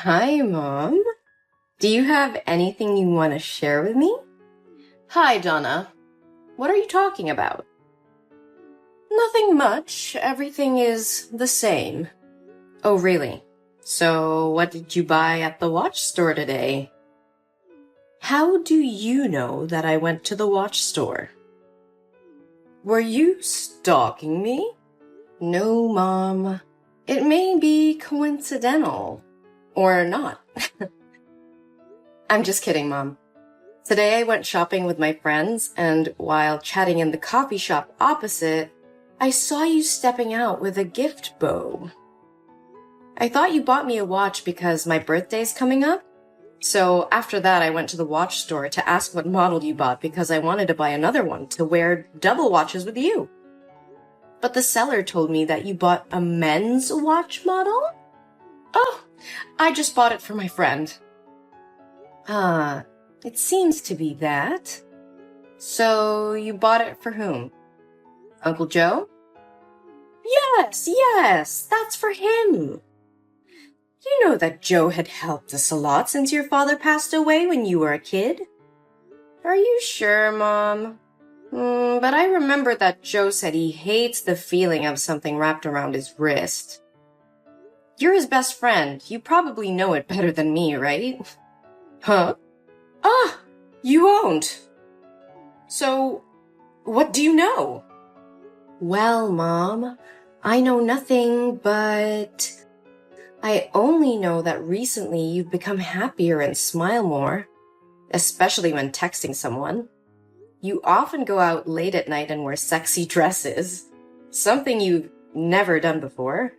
Hi, Mom. Do you have anything you want to share with me? Hi, Donna. What are you talking about? Nothing much. Everything is the same. Oh, really? So, what did you buy at the watch store today? How do you know that I went to the watch store? Were you stalking me? No, Mom. It may be coincidental. Or not. I'm just kidding, Mom. Today I went shopping with my friends, and while chatting in the coffee shop opposite, I saw you stepping out with a gift bow. I thought you bought me a watch because my birthday's coming up. So after that, I went to the watch store to ask what model you bought because I wanted to buy another one to wear double watches with you. But the seller told me that you bought a men's watch model? Oh, I just bought it for my friend. It seems to be that. So you bought it for whom? Uncle Joe? Yes, that's for him. You know that Joe had helped us a lot since your father passed away when you were a kid. Are you sure, Mom? But I remember that Joe said he hates the feeling of something wrapped around his wrist. You're his best friend. You probably know it better than me, right? Huh? Ah, you won't. So, what do you know? Well, Mom, I know nothing, but I only know that recently you've become happier and smile more, especially when texting someone. You often go out late at night and wear sexy dresses, something you've never done before.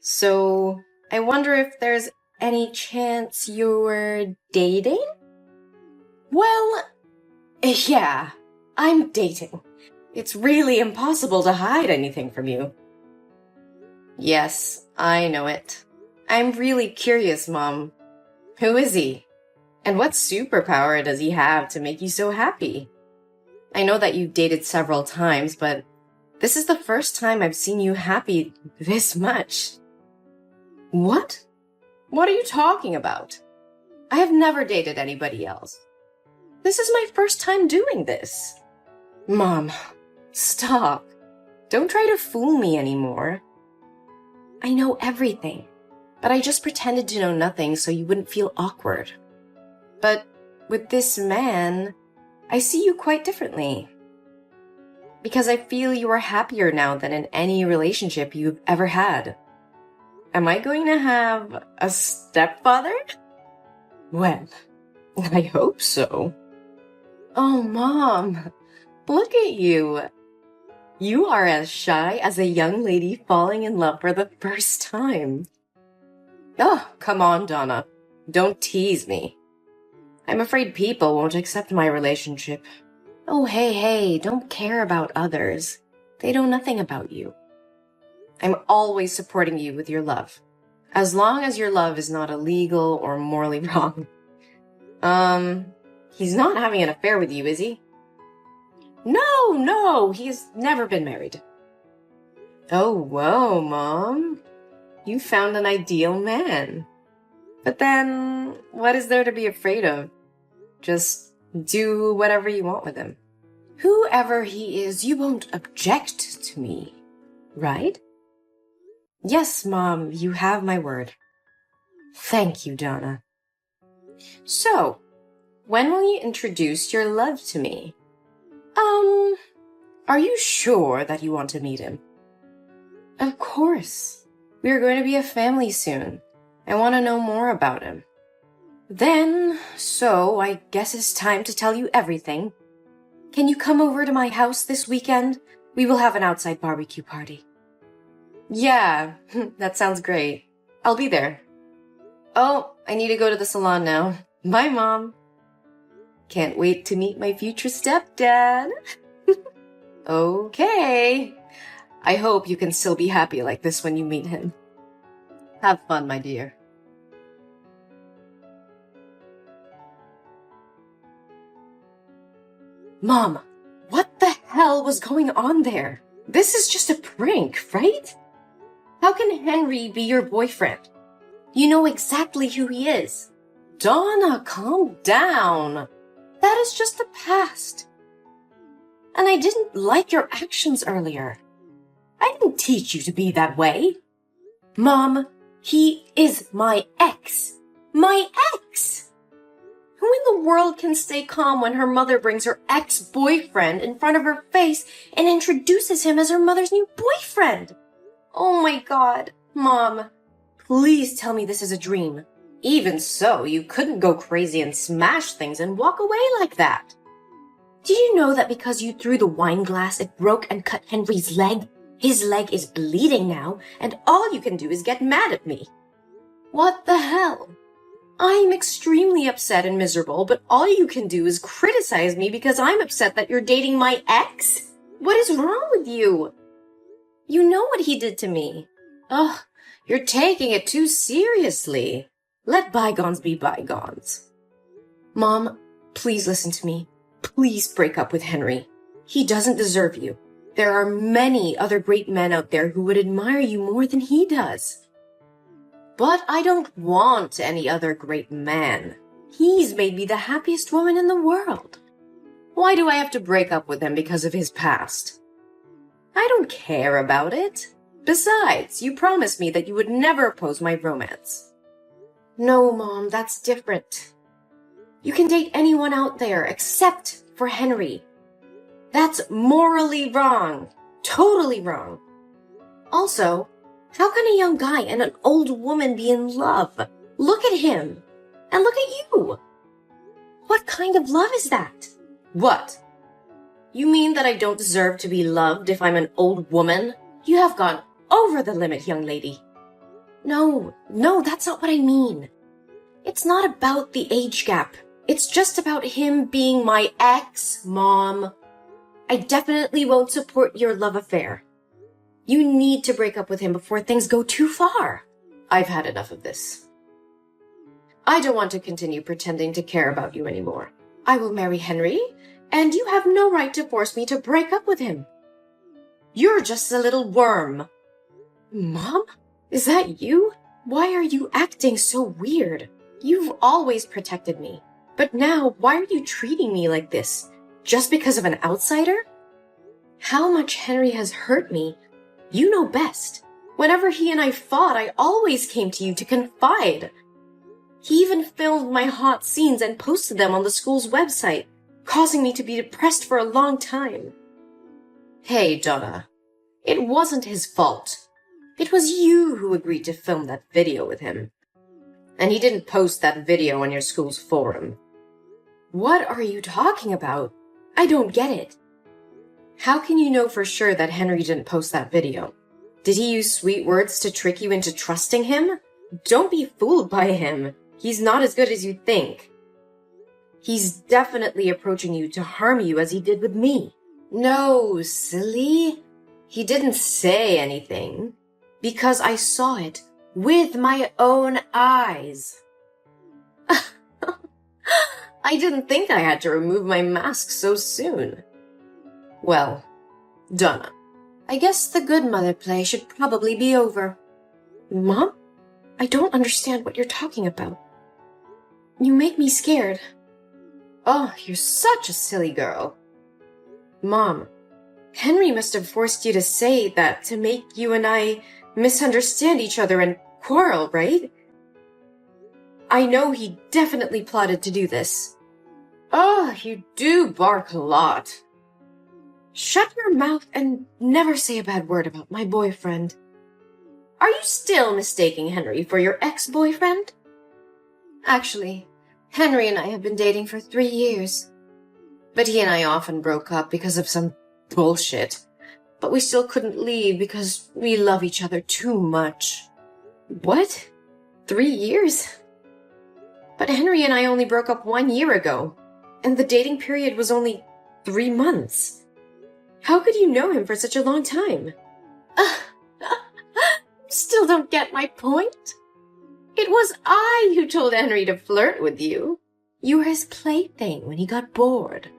So, I wonder if there's any chance you're dating? Well, yeah, I'm dating. It's really impossible to hide anything from you. Yes, I know it. I'm really curious, Mom. Who is he? And what superpower does he have to make you so happy? I know that you've dated several times, but this is the first time I've seen you happy this much. What? What are you talking about? I have never dated anybody else. This is my first time doing this. Mom, stop. Don't try to fool me anymore. I know everything, but I just pretended to know nothing so you wouldn't feel awkward. But with this man, I see you quite differently. Because I feel you are happier now than in any relationship you've ever had. Am I going to have a stepfather? Well, I hope so. Oh, Mom, look at you. You are as shy as a young lady falling in love for the first time. Oh, come on, Donna. Don't tease me. I'm afraid people won't accept my relationship. Oh, hey, don't care about others. They know nothing about you. I'm always supporting you with your love, as long as your love is not illegal or morally wrong. He's not having an affair with you, is he? No, he's never been married. Oh, whoa, Mom. You found an ideal man. But then, what is there to be afraid of? Just do whatever you want with him. Whoever he is, you won't object to me, right? Yes, Mom, you have my word. Thank you, Donna. So, when will you introduce your love to me? Are you sure that you want to meet him? Of course. We are going to be a family soon. I want to know more about him. So I guess it's time to tell you everything. Can you come over to my house this weekend? We will have an outside barbecue party. Yeah, that sounds great. I'll be there. Oh, I need to go to the salon now. Bye, Mom. Can't wait to meet my future stepdad. Okay. I hope you can still be happy like this when you meet him. Have fun, my dear. Mom, what the hell was going on there? This is just a prank, right? How can Henry be your boyfriend? You know exactly who he is. Donna, calm down. That is just the past. And I didn't like your actions earlier. I didn't teach you to be that way. Mom, he is my ex. My ex! Who in the world can stay calm when her mother brings her ex-boyfriend in front of her face and introduces him as her mother's new boyfriend? Oh my God, Mom, please tell me this is a dream. Even so, you couldn't go crazy and smash things and walk away like that. Did you know that because you threw the wine glass, it broke and cut Henry's leg? His leg is bleeding now, and all you can do is get mad at me. What the hell? I'm extremely upset and miserable, but all you can do is criticize me because I'm upset that you're dating my ex? What is wrong with you? You know what he did to me. Ugh, you're taking it too seriously. Let bygones be bygones. Mom, please listen to me. Please break up with Henry. He doesn't deserve you. There are many other great men out there who would admire you more than he does. But I don't want any other great man. He's made me the happiest woman in the world. Why do I have to break up with him because of his past? I don't care about it. Besides, you promised me that you would never oppose my romance. No, Mom, that's different. You can date anyone out there except for Henry. That's morally wrong. Totally wrong. Also, how can a young guy and an old woman be in love? Look at him. And look at you. What kind of love is that? What? You mean that I don't deserve to be loved if I'm an old woman? You have gone over the limit, young lady. No, that's not what I mean. It's not about the age gap. It's just about him being my ex, Mom. I definitely won't support your love affair. You need to break up with him before things go too far. I've had enough of this. I don't want to continue pretending to care about you anymore. I will marry Henry, and you have no right to force me to break up with him. You're just a little worm. Mom? Is that you? Why are you acting so weird? You've always protected me. But now, why are you treating me like this? Just because of an outsider? How much Henry has hurt me, you know best. Whenever he and I fought, I always came to you to confide. He even filmed my hot scenes and posted them on the school's website, causing me to be depressed for a long time. Hey, Donna. It wasn't his fault. It was you who agreed to film that video with him. And he didn't post that video on your school's forum. What are you talking about? I don't get it. How can you know for sure that Henry didn't post that video? Did he use sweet words to trick you into trusting him? Don't be fooled by him. He's not as good as you think. He's definitely approaching you to harm you as he did with me. No, silly. He didn't say anything. Because I saw it with my own eyes. I didn't think I had to remove my mask so soon. Well, Donna, I guess the good mother play should probably be over. Mom? I don't understand what you're talking about. You make me scared. Oh, you're such a silly girl. Mom, Henry must have forced you to say that to make you and I misunderstand each other and quarrel, right? I know he definitely plotted to do this. Oh, you do bark a lot. Shut your mouth and never say a bad word about my boyfriend. Are you still mistaking Henry for your ex-boyfriend? Actually, Henry and I have been dating for 3 years. But he and I often broke up because of some bullshit. But we still couldn't leave because we love each other too much. What? 3 years? But Henry and I only broke up 1 year ago, and the dating period was only 3 months. How could you know him for such a long time? Still don't get my point? It was I who told Henry to flirt with you. You were his plaything when he got bored.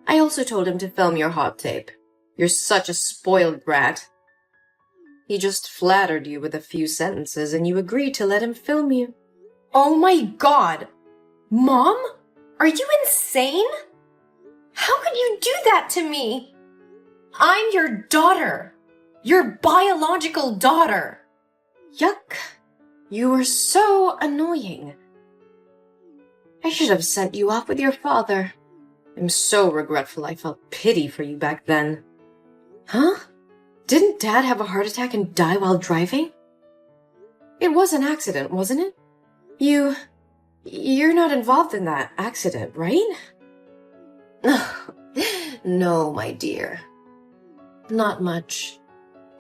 I also told him to film your hot tape. You're such a spoiled brat. He just flattered you with a few sentences and you agreed to let him film you. Oh my God! Mom? Are you insane? How could you do that to me? I'm your daughter. Your biological daughter. Yuck. You were so annoying. I should have sent you off with your father. I'm so regretful I felt pity for you back then. Huh? Didn't Dad have a heart attack and die while driving? It was an accident, wasn't it? You're not involved in that accident, right? No, my dear. Not much.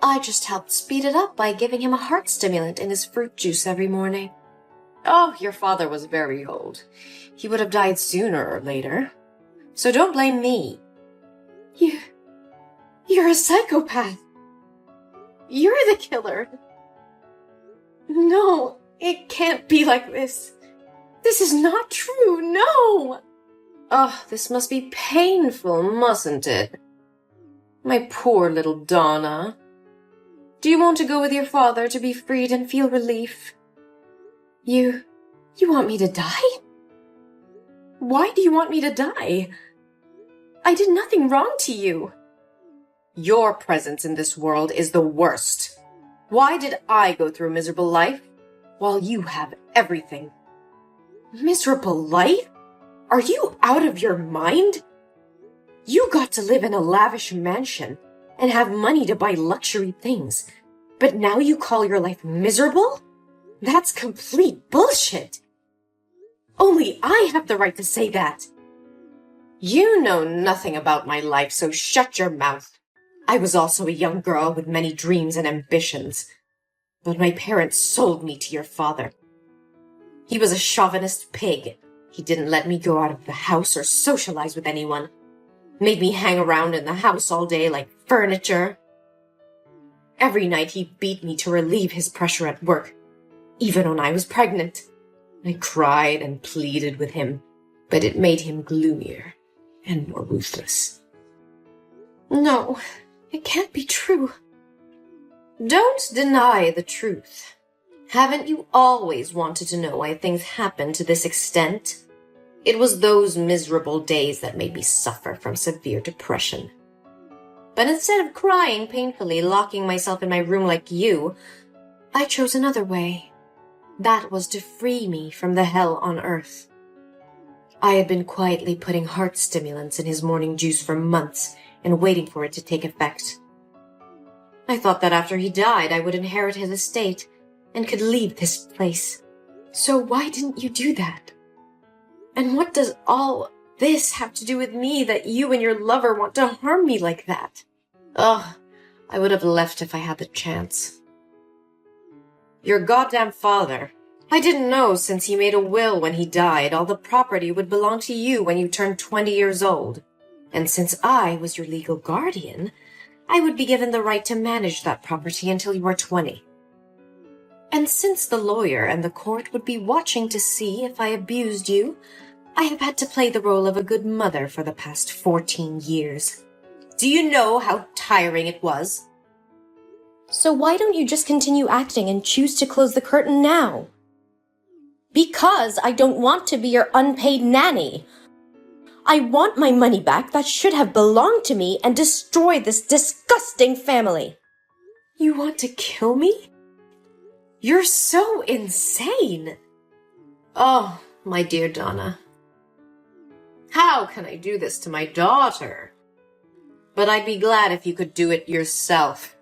I just helped speed it up by giving him a heart stimulant in his fruit juice every morning. Oh, your father was very old. He would have died sooner or later. So don't blame me. You're a psychopath. You're the killer. No, it can't be like this. This is not true, no! Oh, this must be painful, mustn't it? My poor little Donna. Do you want to go with your father to be freed and feel relief? You want me to die? Why do you want me to die? I did nothing wrong to you. Your presence in this world is the worst. Why did I go through a miserable life while you have everything? Miserable life? Are you out of your mind? You got to live in a lavish mansion and have money to buy luxury things, but now you call your life miserable? That's complete bullshit. Only I have the right to say that. You know nothing about my life, so shut your mouth. I was also a young girl with many dreams and ambitions, but my parents sold me to your father. He was a chauvinist pig. He didn't let me go out of the house or socialize with anyone. Made me hang around in the house all day like furniture. Every night he beat me to relieve his pressure at work, even when I was pregnant. I cried and pleaded with him, but it made him gloomier and more ruthless. No, it can't be true. Don't deny the truth. Haven't you always wanted to know why things happen to this extent? It was those miserable days that made me suffer from severe depression. But instead of crying painfully, locking myself in my room like you, I chose another way. That was to free me from the hell on earth. I had been quietly putting heart stimulants in his morning juice for months and waiting for it to take effect. I thought that after he died, I would inherit his estate and could leave this place. So why didn't you do that? And what does all this have to do with me that you and your lover want to harm me like that? Ugh, I would have left if I had the chance. Your goddamn father. I didn't know since he made a will when he died, all the property would belong to you when you turned 20 years old. And since I was your legal guardian, I would be given the right to manage that property until you were 20. And since the lawyer and the court would be watching to see if I abused you, I have had to play the role of a good mother for the past 14 years. Do you know how tiring it was? So why don't you just continue acting and choose to close the curtain now? Because I don't want to be your unpaid nanny. I want my money back that should have belonged to me and destroy this disgusting family. You want to kill me? You're so insane. Oh, my dear Donna. How can I do this to my daughter? But I'd be glad if you could do it yourself.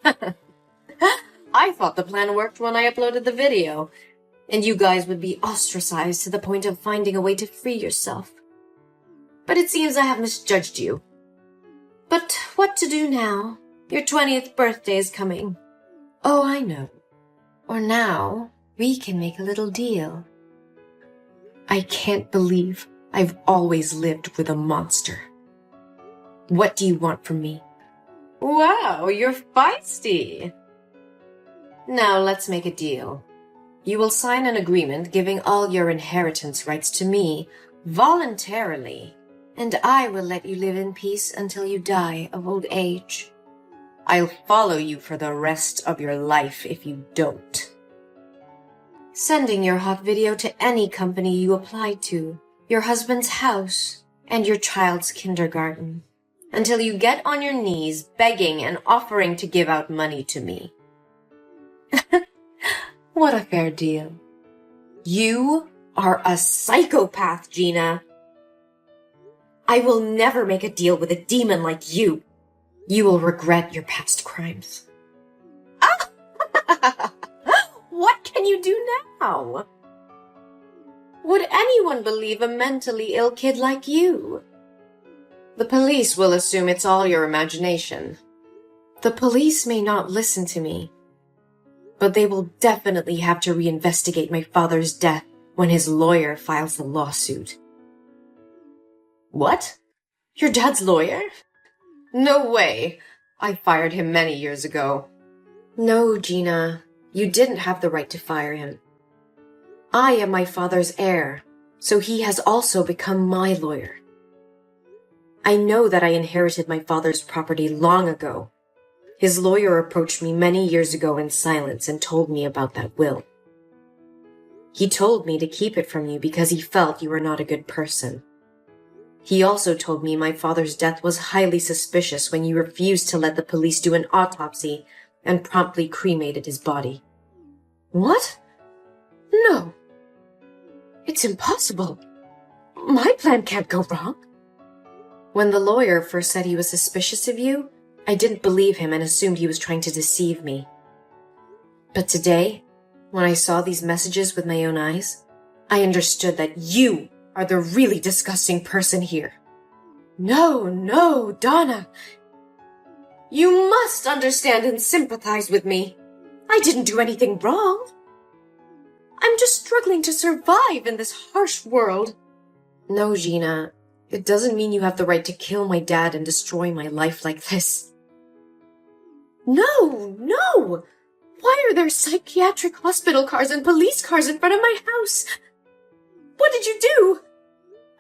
I thought the plan worked when I uploaded the video, and you guys would be ostracized to the point of finding a way to free yourself. But it seems I have misjudged you. But what to do now? Your 20th birthday is coming. Oh, I know. Or now, we can make a little deal. I can't believe I've always lived with a monster. What do you want from me? Wow, you're feisty. Now let's make a deal. You will sign an agreement giving all your inheritance rights to me voluntarily, and I will let you live in peace until you die of old age. I'll follow you for the rest of your life if you don't. Sending your hot video to any company you applied to, your husband's house, and your child's kindergarten, until you get on your knees begging and offering to give out money to me. What a fair deal. You are a psychopath, Gina. I will never make a deal with a demon like you. You will regret your past crimes. What can you do now? Would anyone believe a mentally ill kid like you? The police will assume it's all your imagination. The police may not listen to me, but they will definitely have to reinvestigate my father's death when his lawyer files the lawsuit. What? Your dad's lawyer? No way. I fired him many years ago. No, Gina, you didn't have the right to fire him. I am my father's heir, so he has also become my lawyer. I know that I inherited my father's property long ago. His lawyer approached me many years ago in silence and told me about that will. He told me to keep it from you because he felt you were not a good person. He also told me my father's death was highly suspicious when you refused to let the police do an autopsy and promptly cremated his body. What? No. It's impossible. My plan can't go wrong. When the lawyer first said he was suspicious of you, I didn't believe him and assumed he was trying to deceive me. But today, when I saw these messages with my own eyes, I understood that you are the really disgusting person here. No, Donna. You must understand and sympathize with me. I didn't do anything wrong. I'm just struggling to survive in this harsh world. No, Gina, it doesn't mean you have the right to kill my dad and destroy my life like this. No! Why are there psychiatric hospital cars and police cars in front of my house? What did you do?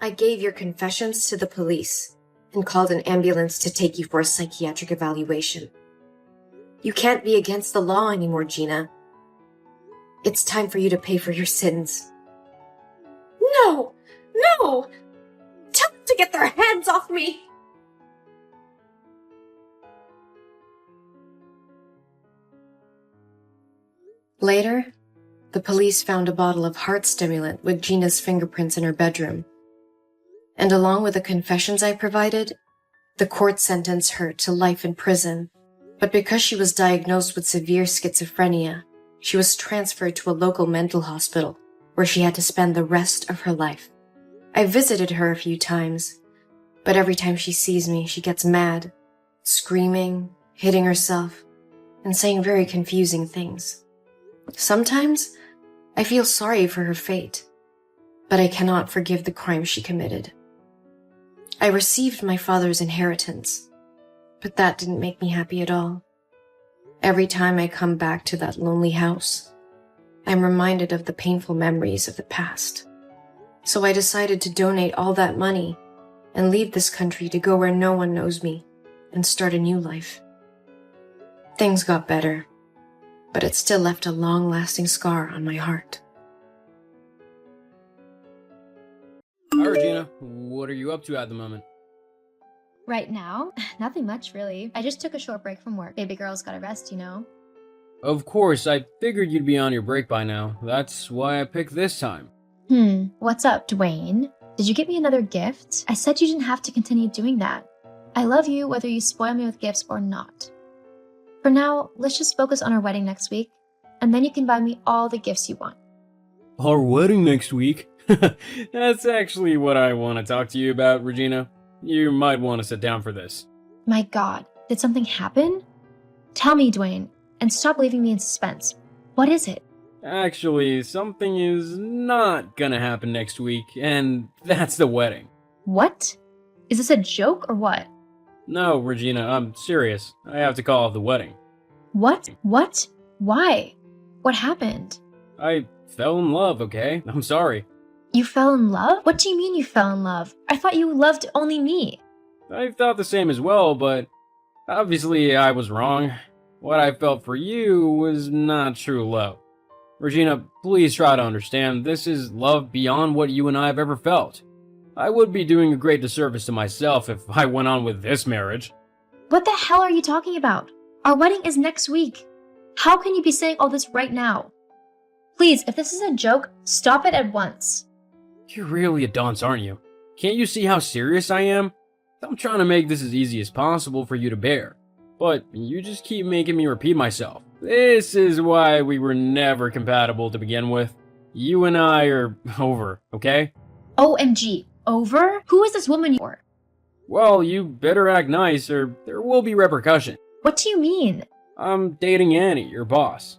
I gave your confessions to the police and called an ambulance to take you for a psychiatric evaluation. You can't be against the law anymore, Gina. It's time for you to pay for your sins. No! Tell them to get their hands off me! Later, the police found a bottle of heart stimulant with Gina's fingerprints in her bedroom. And along with the confessions I provided, the court sentenced her to life in prison. But because she was diagnosed with severe schizophrenia, she was transferred to a local mental hospital where she had to spend the rest of her life. I visited her a few times, but every time she sees me, she gets mad, screaming, hitting herself, and saying very confusing things. Sometimes, I feel sorry for her fate, but I cannot forgive the crime she committed. I received my father's inheritance, but that didn't make me happy at all. Every time I come back to that lonely house, I'm reminded of the painful memories of the past. So I decided to donate all that money and leave this country to go where no one knows me and start a new life. Things got better, but it still left a long-lasting scar on my heart. Hi, Regina. What are you up to at the moment? Right now? Nothing much, really. I just took a short break from work. Baby girl's gotta rest, you know? Of course, I figured you'd be on your break by now. That's why I picked this time. What's up, Dwayne? Did you get me another gift? I said you didn't have to continue doing that. I love you whether you spoil me with gifts or not. For now, let's just focus on our wedding next week, and then you can buy me all the gifts you want. Our wedding next week? That's actually what I want to talk to you about, Regina. You might want to sit down for this. My god, did something happen? Tell me, Dwayne, and stop leaving me in suspense. What is it? Actually, something is not gonna happen next week, and that's the wedding. What? Is this a joke or what? No, Regina, I'm serious. I have to call off the wedding. What? Why? What happened? I fell in love, okay? I'm sorry. You fell in love? What do you mean you fell in love? I thought you loved only me. I thought the same as well, but Obviously, I was wrong. What I felt for you was not true love. Regina, please try to understand, this is love beyond what you and I have ever felt. I would be doing a great disservice to myself if I went on with this marriage. What the hell are you talking about? Our wedding is next week. How can you be saying all this right now? Please, if this is a joke, stop it at once. You're really a dunce, aren't you? Can't you see how serious I am? I'm trying to make this as easy as possible for you to bear. But you just keep making me repeat myself. This is why we were never compatible to begin with. You and I are over, okay? OMG, over? Who is this woman for? Well, you better act nice or there will be repercussion. What do you mean? I'm dating Annie, your boss.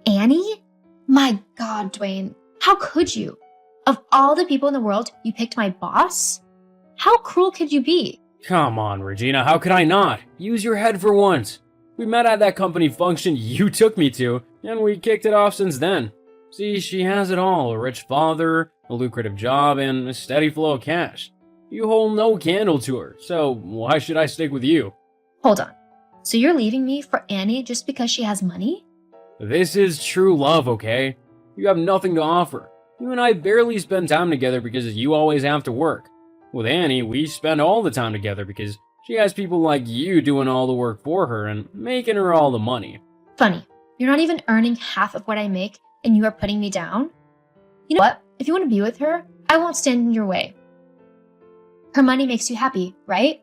Annie? My god, Dwayne, how could you? Of all the people in the world, you picked my boss? How cruel could you be? Come on, Regina, how could I not? Use your head for once. We met at that company function you took me to, and we kicked it off since then. See, she has it all, a rich father, a lucrative job, and a steady flow of cash. You hold no candle to her, so why should I stick with you? Hold on. So you're leaving me for Annie just because she has money? This is true love, okay? You have nothing to offer. You and I barely spend time together because you always have to work. With Annie, we spend all the time together because she has people like you doing all the work for her and making her all the money. Funny. You're not even earning half of what I make and you are putting me down? You know what? If you want to be with her, I won't stand in your way. Her money makes you happy, right?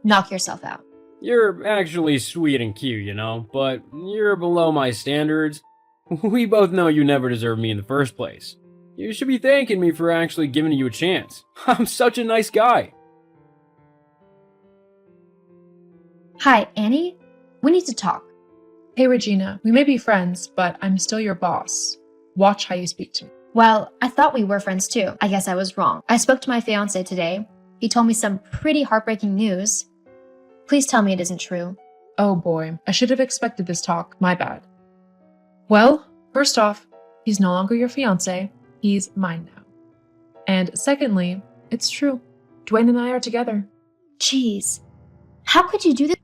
Knock yourself out. You're actually sweet and cute, you know, but you're below my standards. We both know you never deserved me in the first place. You should be thanking me for actually giving you a chance. I'm such a nice guy. Hi, Annie. We need to talk. Hey Regina, we may be friends, but I'm still your boss. Watch how you speak to me. Well, I thought we were friends too. I guess I was wrong. I spoke to my fiance today. He told me some pretty heartbreaking news. Please tell me it isn't true. Oh boy, I should have expected this talk. My bad. Well, first off, he's no longer your fiance. He's mine now. And secondly, it's true. Dwayne and I are together. Jeez. How could you do this?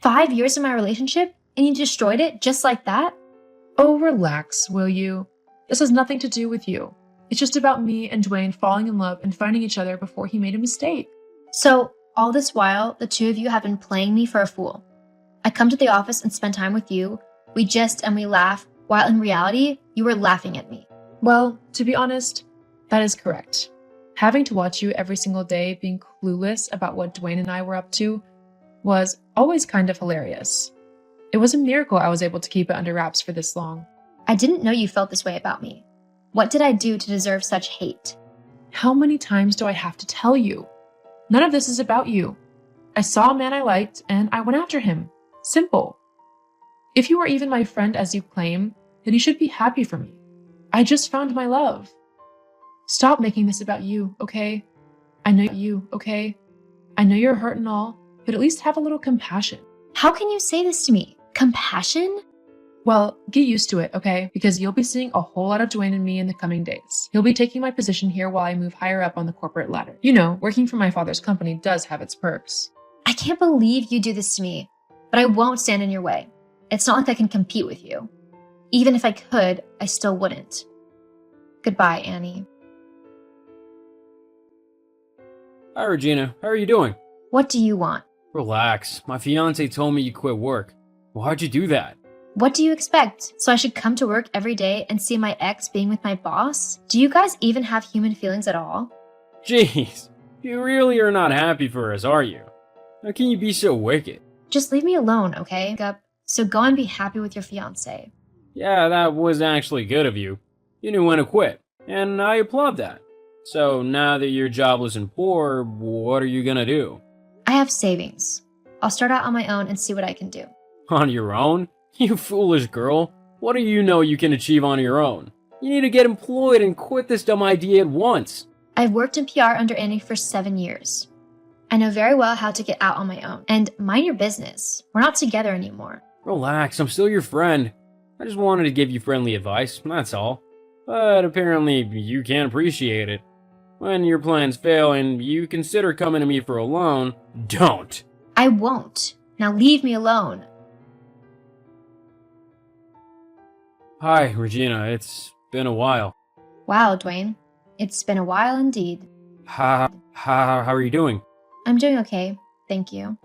5 years of my relationship and you destroyed it just like that? Oh, relax, will you? This has nothing to do with you. It's just about me and Dwayne falling in love and finding each other before he made a mistake. So, all this while, the two of you have been playing me for a fool. I come to the office and spend time with you. We gist and we laugh, while in reality, you were laughing at me. Well, to be honest, that is correct. Having to watch you every single day being clueless about what Dwayne and I were up to was always kind of hilarious. It was a miracle I was able to keep it under wraps for this long. I didn't know you felt this way about me. What did I do to deserve such hate? How many times do I have to tell you? None of this is about you. I saw a man I liked and I went after him. Simple. If you are even my friend as you claim, then you should be happy for me. I just found my love. Stop making this about you, okay? I know you, okay? I know you're hurt and all, but at least have a little compassion. How can you say this to me? Compassion? Well, get used to it, okay? Because you'll be seeing a whole lot of Dwayne and me in the coming days. He'll be taking my position here while I move higher up on the corporate ladder. You know, working for my father's company does have its perks. I can't believe you do this to me, but I won't stand in your way. It's not like I can compete with you. Even if I could, I still wouldn't. Goodbye, Annie. Hi, Regina. How are you doing? What do you want? Relax. My fiance told me you quit work. Why'd you do that? What do you expect? So I should come to work every day and see my ex being with my boss? Do you guys even have human feelings at all? Jeez. You really are not happy for us, are you? How can you be so wicked? Just leave me alone, okay? So go and be happy with your fiance. Yeah, that was actually good of you. You knew when to quit, and I applaud that. So now that you're jobless and poor, what are you gonna do? I have savings. I'll start out on my own and see what I can do. On your own? You foolish girl. What do you know you can achieve on your own? You need to get employed and quit this dumb idea at once. I've worked in PR under Annie for 7 years. I know very well how to get out on my own. And mind your business. We're not together anymore. Relax, I'm still your friend. I just wanted to give you friendly advice, that's all. But apparently you can't appreciate it. When your plans fail and you consider coming to me for a loan, don't. I won't. Now leave me alone. Hi, Regina. It's been a while. Wow, Dwayne. It's been a while indeed. How are you doing? I'm doing okay, thank you.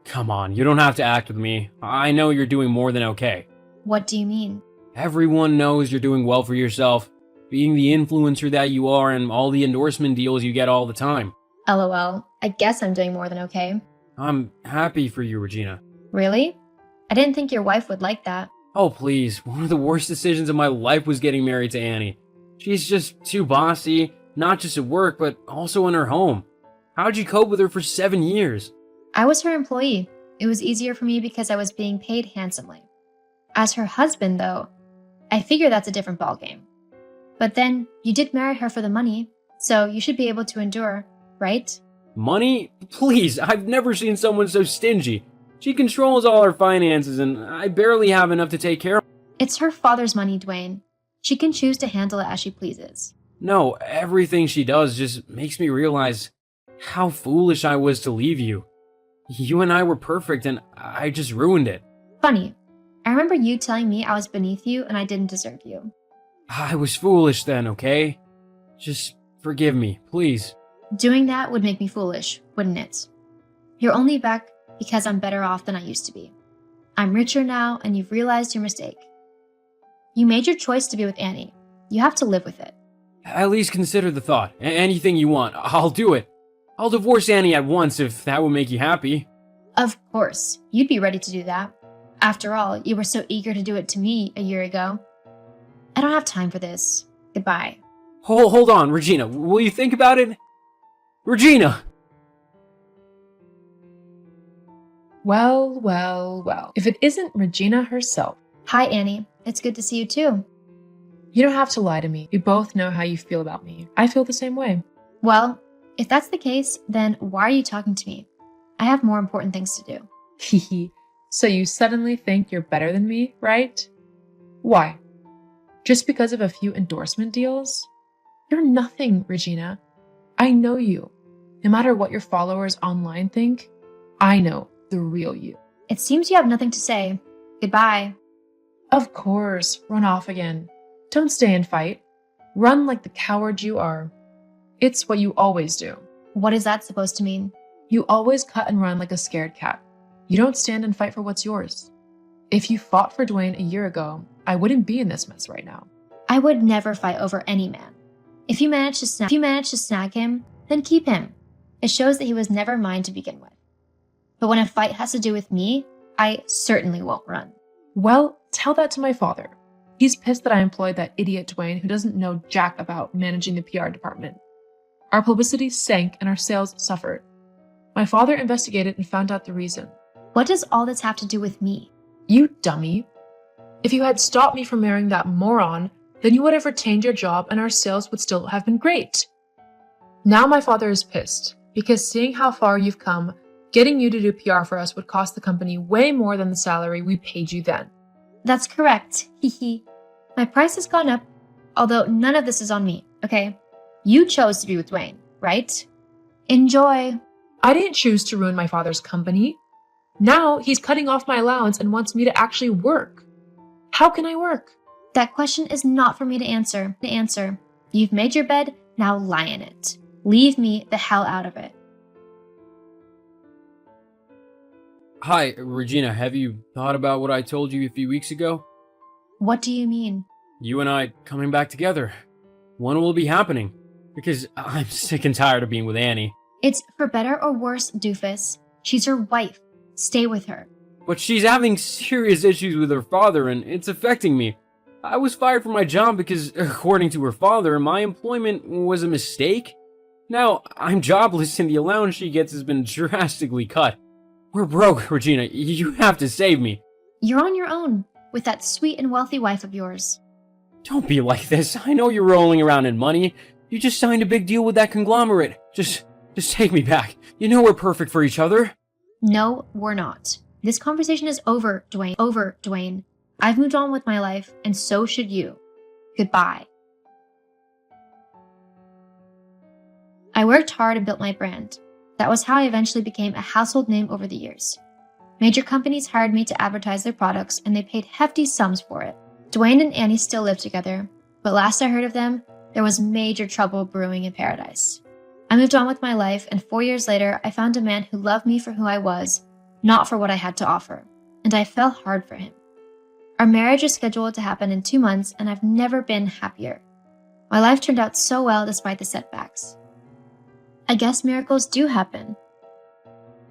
Come on, you don't have to act with me. I know you're doing more than okay. What do you mean? Everyone knows you're doing well for yourself, being the influencer that you are and all the endorsement deals you get all the time. LOL, I guess I'm doing more than okay. I'm happy for you, Regina. Really? I didn't think your wife would like that. Oh, please. One of the worst decisions of my life was getting married to Annie. She's just too bossy, not just at work, but also in her home. How'd you cope with her for 7 years? I was her employee. It was easier for me because I was being paid handsomely. As her husband, though, I figure that's a different ballgame. But then, you did marry her for the money, so you should be able to endure, right? Money? Please, I've never seen someone so stingy. She controls all our finances, and I barely have enough to take care of. It's her father's money, Dwayne. She can choose to handle it as she pleases. No, everything she does just makes me realize how foolish I was to leave you. You and I were perfect, and I just ruined it. Funny. I remember you telling me I was beneath you and I didn't deserve you. I was foolish then, okay? Just forgive me, please. Doing that would make me foolish, wouldn't it? You're only back because I'm better off than I used to be. I'm richer now, and you've realized your mistake. You made your choice to be with Annie. You have to live with it. At least consider the thought. Anything you want, I'll do it. I'll divorce Annie at once if that will make you happy. Of course, you'd be ready to do that. After all, you were so eager to do it to me a year ago. I don't have time for this. Goodbye. Hold on, Regina. Will you think about it? Regina! Well. If it isn't Regina herself. Hi, Annie. It's good to see you too. You don't have to lie to me. We both know how you feel about me. I feel the same way. Well, if that's the case, then why are you talking to me? I have more important things to do. Hehe. So you suddenly think you're better than me, right? Why? Just because of a few endorsement deals? You're nothing, Regina. I know you. No matter what your followers online think, I know the real you. It seems you have nothing to say. Goodbye. Of course, run off again. Don't stay and fight. Run like the coward you are. It's what you always do. What is that supposed to mean? You always cut and run like a scared cat. You don't stand and fight for what's yours. If you fought for Dwayne a year ago, I wouldn't be in this mess right now. I would never fight over any man. If you manage to snag him, then keep him. It shows that he was never mine to begin with. But when a fight has to do with me, I certainly won't run. Well, tell that to my father. He's pissed that I employed that idiot Dwayne who doesn't know jack about managing the PR department. Our publicity sank and our sales suffered. My father investigated and found out the reason. What does all this have to do with me? You dummy. If you had stopped me from marrying that moron, then you would have retained your job and our sales would still have been great. Now my father is pissed because seeing how far you've come, getting you to do PR for us would cost the company way more than the salary we paid you then. That's correct. Hehe. My price has gone up, although none of this is on me, okay? You chose to be with Dwayne, right? Enjoy. I didn't choose to ruin my father's company. Now he's cutting off my allowance and wants me to actually work. How can I work? That question is not for me to answer. You've made your bed, now lie in it. Leave me the hell out of it. Hi, Regina, have you thought about what I told you a few weeks ago? What do you mean? You and I coming back together. When will it be happening? Because I'm sick and tired of being with Annie. It's for better or worse, doofus. She's your wife. Stay with her. But she's having serious issues with her father and it's affecting me. I was fired from my job because, according to her father, my employment was a mistake. Now, I'm jobless and the allowance she gets has been drastically cut. We're broke, Regina. You have to save me. You're on your own, with that sweet and wealthy wife of yours. Don't be like this. I know you're rolling around in money. You just signed a big deal with that conglomerate. Just take me back. You know we're perfect for each other. No, we're not. This conversation is over, Dwayne. Over, Dwayne. I've moved on with my life, and so should you. Goodbye. I worked hard and built my brand. That was how I eventually became a household name over the years. Major companies hired me to advertise their products, and they paid hefty sums for it. Dwayne and Annie still live together, but last I heard of them, there was major trouble brewing in paradise. I moved on with my life, and 4 years later, I found a man who loved me for who I was, not for what I had to offer, and I fell hard for him. Our marriage is scheduled to happen in 2 months, and I've never been happier. My life turned out so well despite the setbacks. I guess miracles do happen,